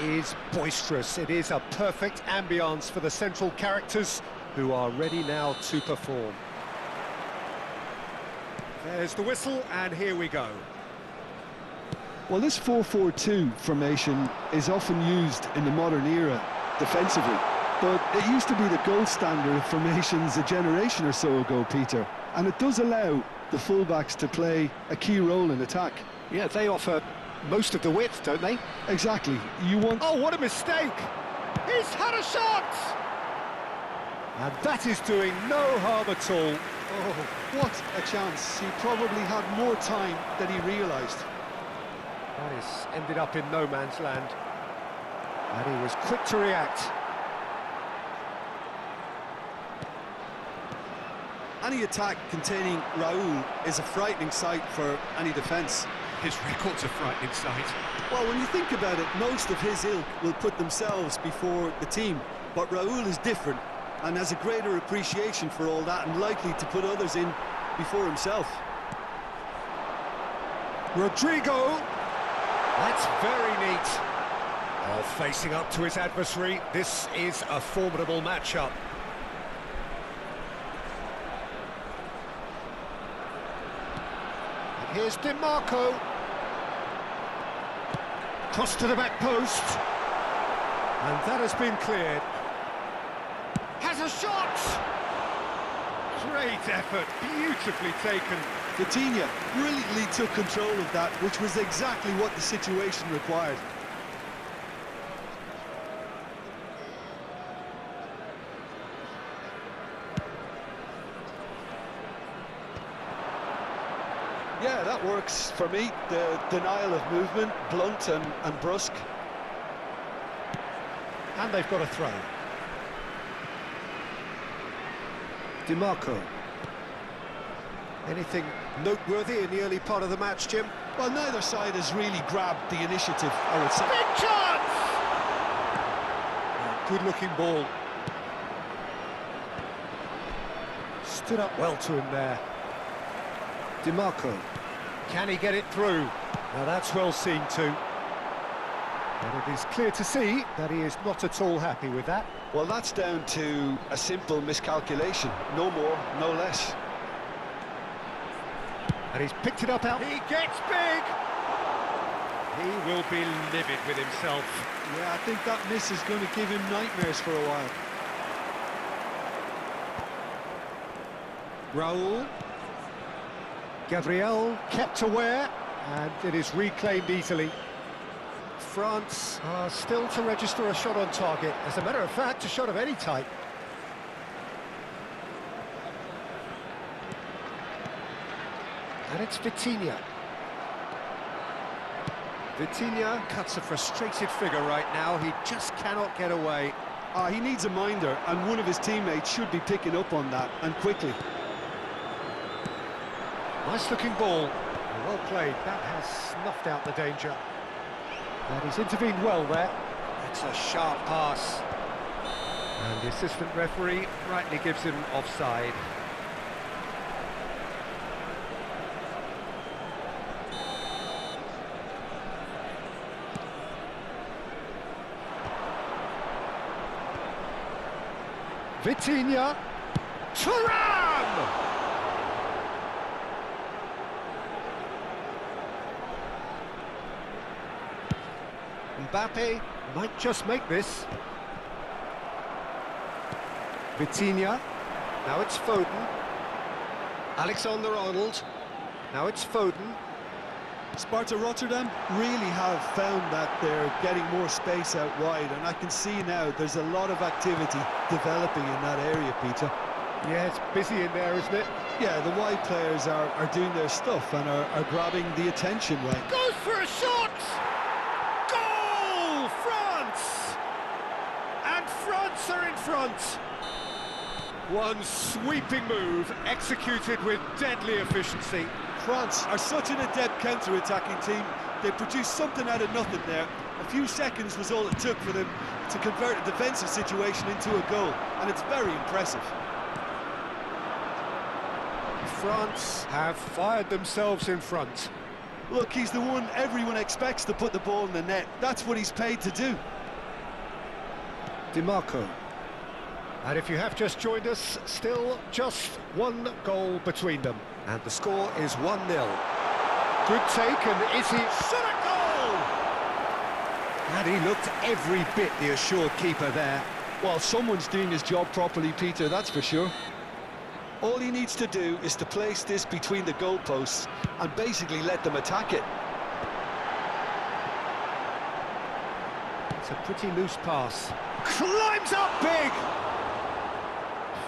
is boisterous. It is a perfect ambience for the central characters who are ready now to perform. There's the whistle, and here we go. Well, this 4-4-2 formation is often used in the modern era defensively, but it used to be the gold standard of formations a generation or so ago, Peter, and it does allow the fullbacks to play a key role in attack. Yeah, they offer most of the width, don't they? Exactly. You want... Oh, what a mistake! He's had a shot! And that is doing no harm at all. Oh, what a chance. He probably had more time than he realised. That is ended up in no man's land. And he was quick to react. Any attack containing Raul is a frightening sight for any defence. His record's a frightening sight. Well, when you think about it, most of his ilk will put themselves before the team. But Raul is different and has a greater appreciation for all that and likely to put others in before himself. Rodrigo! That's very neat. Oh, facing up to his adversary, this is a formidable matchup. And here's Di Marco. Cross to the back post. And that has been cleared. Has a shot! Great effort, beautifully taken. Vitinha brilliantly took control of that, which was exactly what the situation required. Yeah, that works for me. The denial of movement, blunt and brusque. And they've got a throw. Di Marco. Anything noteworthy in the early part of the match, Jim? Well, neither side has really grabbed the initiative, I would say. Big chance! Good-looking ball. Stood up well to him there. Di Marco. Can he get it through? Now that's well seen too. And it is clear to see that he is not at all happy with that. Well, that's down to a simple miscalculation. No more, no less. And he's picked it up out. He gets big! He will be livid with himself. Yeah, I think that miss is going to give him nightmares for a while. Raul. Gabriel kept aware, and it is reclaimed easily. France are still to register a shot on target. As a matter of fact, a shot of any type. And it's Vitinha. Vitinha cuts a frustrated figure right now. He just cannot get away. He needs a minder, and one of his teammates should be picking up on that, and quickly. Nice looking ball. Well played. That has snuffed out the danger. And he's intervened well there. It's a sharp pass. And the assistant referee rightly gives him offside. Vitinha. Thuram! Mbappe might just make this. Vitinha. Now it's Foden. Alexander-Arnold. Now it's Foden. Sparta Rotterdam really have found that they're getting more space out wide, and I can see now there's a lot of activity developing in that area, Peter. Yeah, it's busy in there, isn't it? Yeah, the wide players are doing their stuff and are grabbing the attention right. Goes for a shot! Goal! France! And France are in front! One sweeping move, executed with deadly efficiency. France are such an adept counter-attacking team. They produced something out of nothing there. A few seconds was all it took for them to convert a defensive situation into a goal, and it's very impressive. France have fired themselves in front. Look, he's the one everyone expects to put the ball in the net. That's what he's paid to do. DiMarco. And if you have just joined us, still just one goal between them. And the score is 1-0. Good take, and is he... Shot a goal! And he looked every bit the assured keeper there. Well, someone's doing his job properly, Peter, that's for sure. All he needs to do is to place this between the goalposts and basically let them attack it. It's a pretty loose pass. Climbs up big!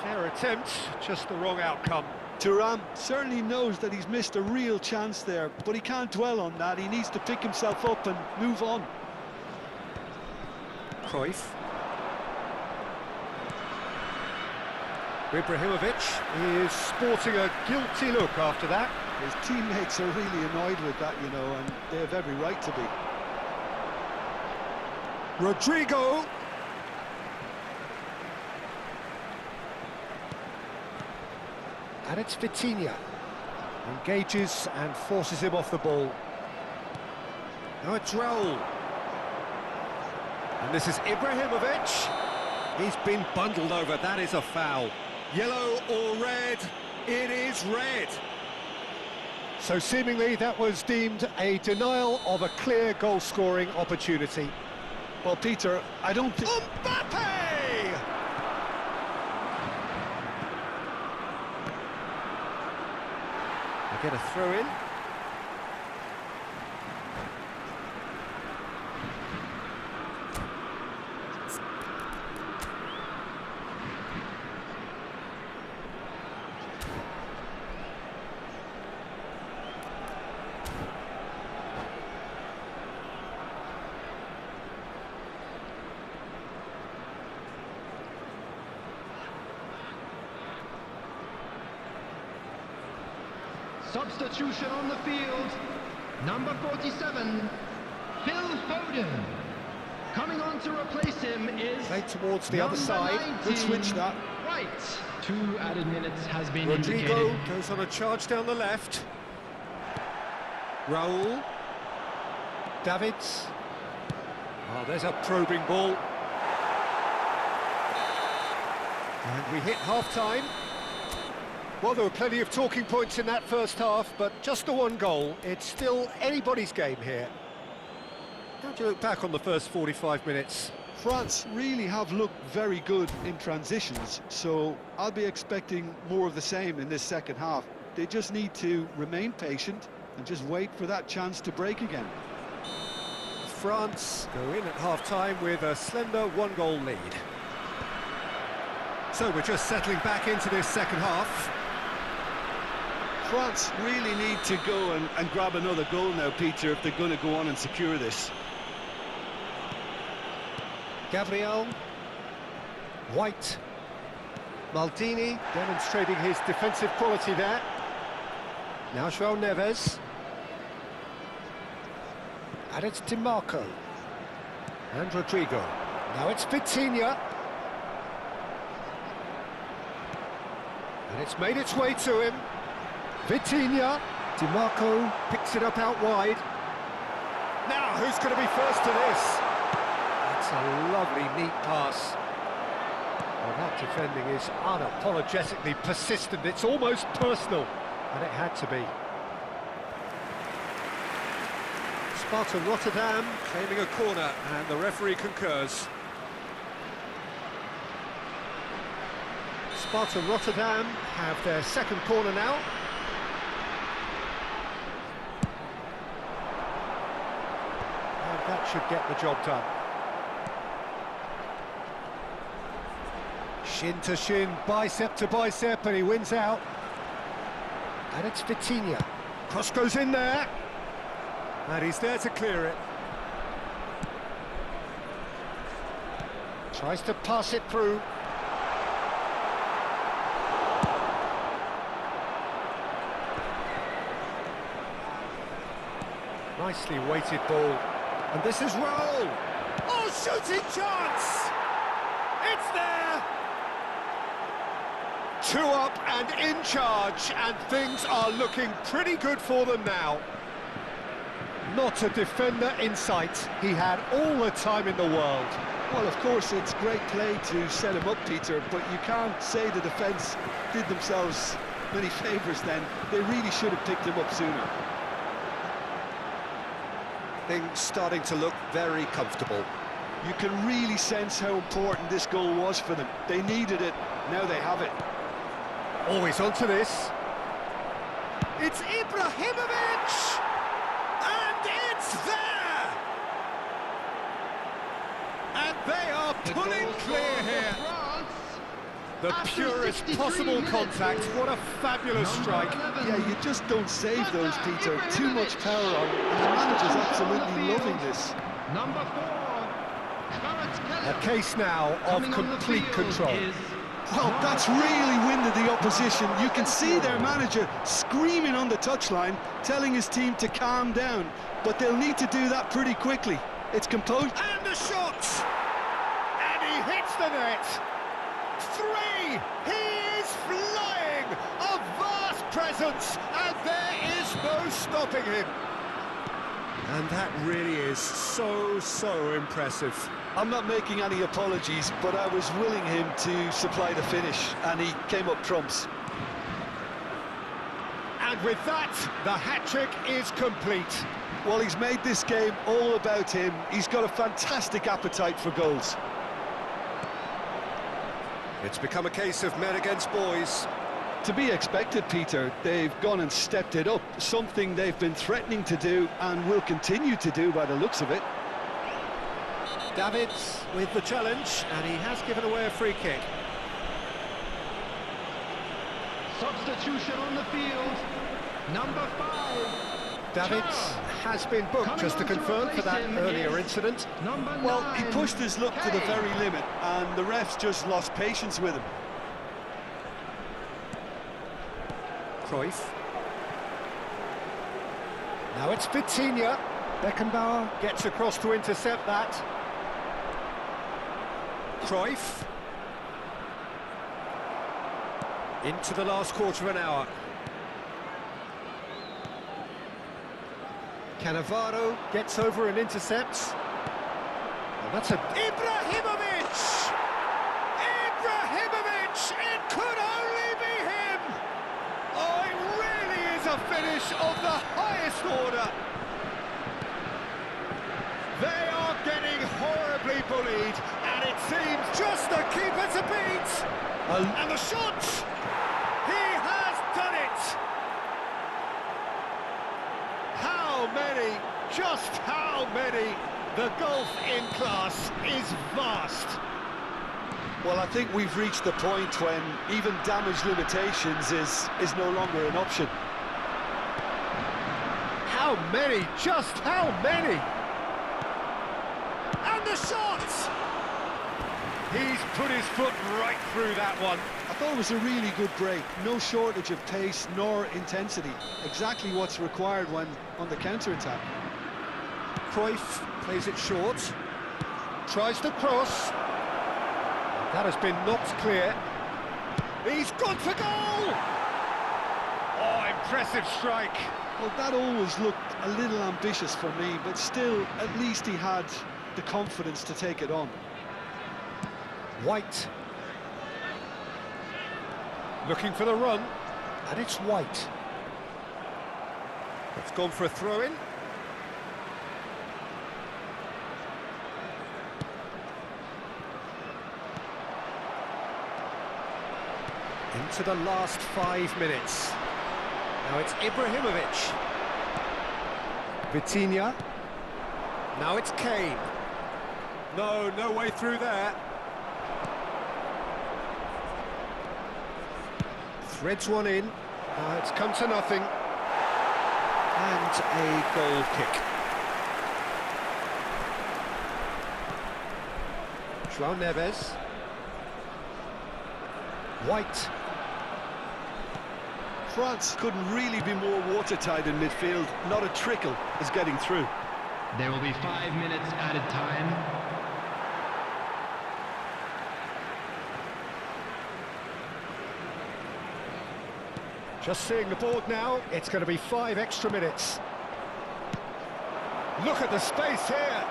Fair attempt, just the wrong outcome. Thuram certainly knows that he's missed a real chance there, but he can't dwell on that. He needs to pick himself up and move on. Cruyff. Ibrahimovic is sporting a guilty look after that. His teammates are really annoyed with that, you know, and they have every right to be. Rodrigo. And it's Vitinha. Engages and forces him off the ball. Now it's Raul. And this is Ibrahimovic. He's been bundled over, that is a foul. Yellow or red? It is red. So seemingly that was deemed a denial of a clear goal-scoring opportunity. Well, Peter, I don't think... Mbappe! They get a throw in. Substitution on the field, number 47, Phil Foden. Coming on to replace him is Played towards the other side. 19, Good switch, that. White. 2 added minutes has been Rodrigo indicated. goes on a charge down the left. Raul. Davids. Oh, there's a probing ball. And we hit half-time. Well, there were plenty of talking points in that first half, but just the one goal. It's still anybody's game here. How do you look back on the first 45 minutes? France really have looked very good in transitions, so I'll be expecting more of the same in this second half. They just need to remain patient and just wait for that chance to break again. France go in at half-time with a slender one-goal lead. So we're just settling back into this second half. France really need to go and grab another goal now, Peter, if they're going to go on and secure this. Gabriel. White. Maldini demonstrating his defensive quality there. Now João Neves. And it's DiMarco. And Rodrigo. Now it's Vitinha. And it's made its way to him. Vitinha. DiMarco picks it up out wide. Now, who's going to be first to this? That's a lovely, neat pass. Well, that defending is unapologetically persistent. It's almost personal. And it had to be. Sparta Rotterdam claiming a corner, and the referee concurs. Sparta Rotterdam have their second corner now. And that should get the job done. Shin to shin, bicep to bicep, and he wins out. And it's Vitinha. Cross goes in there. And he's there to clear it. Tries to pass it through. Nicely weighted ball. And this is Raul. Oh, shooting chance! It's there! 2 up and in charge, and things are looking pretty good for them now. Not a defender in sight. He had all the time in the world. Well, of course, it's great play to set him up, Peter, but you can't say the defence did themselves many favours then. They really should have picked him up sooner. Things starting to look very comfortable. You can really sense how important this goal was for them. They needed it, now they have it. Always onto this. It's Ibrahimovic! And it's there! And they are The pulling goal clear scored for here. France. The After purest 63 possible minutes. contact. What a fabulous Number strike. 11. Yeah, you just don't save those, Peter. Too much power on, and the manager's absolutely loving this. Number 4, A case now of Coming on the complete field control. is Well, that's really winded the opposition. You can see their manager screaming on the touchline, telling his team to calm down. But they'll need to do that pretty quickly. It's composed. And the shot! And he hits the net! 3! He is flying! A vast presence! And there is no stopping him! And that really is so impressive. I'm not making any apologies, but I was willing him to supply the finish, and he came up trumps. And with that, the hat-trick is complete. Well, he's made this game all about him. He's got a fantastic appetite for goals. It's become a case of men against boys. To be expected, Peter. They've gone and stepped it up, something they've been threatening to do and will continue to do by the looks of it. Davids with the challenge, and he has given away a free kick. substitution on the field. Number 5. Davids Char. has been booked, Coming just to on to confirm, for that replace him earlier is incident. Number 9. Well, he pushed his luck to the Kane. very limit, and the refs just lost patience with him. Cruyff. Now it's Vitinha. Beckenbauer gets across to intercept that. Cruyff. Into the last quarter of an hour. Cannavaro gets over and intercepts. And that's a... Ibrahimovic! Ibrahimovic! It could only be him! Oh, it really is a finish of the highest order. They are getting horribly bullied, and it seems just the keeper to beat. And the shot! He has done it! How many, just how many? The gulf in class is vast. Well, I think we've reached the point when even damage limitations is no longer an option. How many? Just how many? And the shot! He's put his foot right through that one. I thought it was a really good break. No shortage of pace nor intensity. Exactly what's required when on the counter-attack. Cruyff plays it short. Tries to cross. That has been knocked clear. He's gone for goal! Oh, impressive strike. Well, that always looked a little ambitious for me, but still, at least he had the confidence to take it on. White. Looking for the run. And it's White. It's gone for a throw-in. Into the last 5 minutes. Now it's Ibrahimovic. Vitinha. Now it's Kane. No way through there. Threads one in. It's come to nothing. And a goal kick. João Neves. White. France couldn't really be more watertight in midfield. Not a trickle is getting through. There will be 5 minutes added time. Just seeing the board now, it's going to be 5 extra minutes. Look at the space here.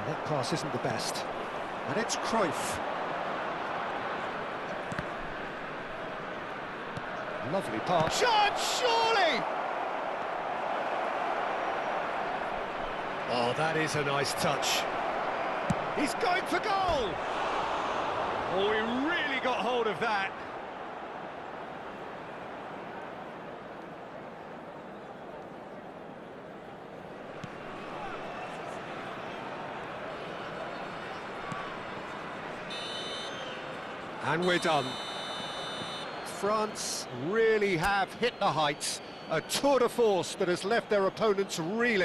That pass isn't the best. And it's Cruyff. Lovely pass. Shot, surely! Oh, that is a nice touch. He's going for goal! Oh, he really got hold of that. And we're done. France really have hit the heights. A tour de force that has left their opponents reeling.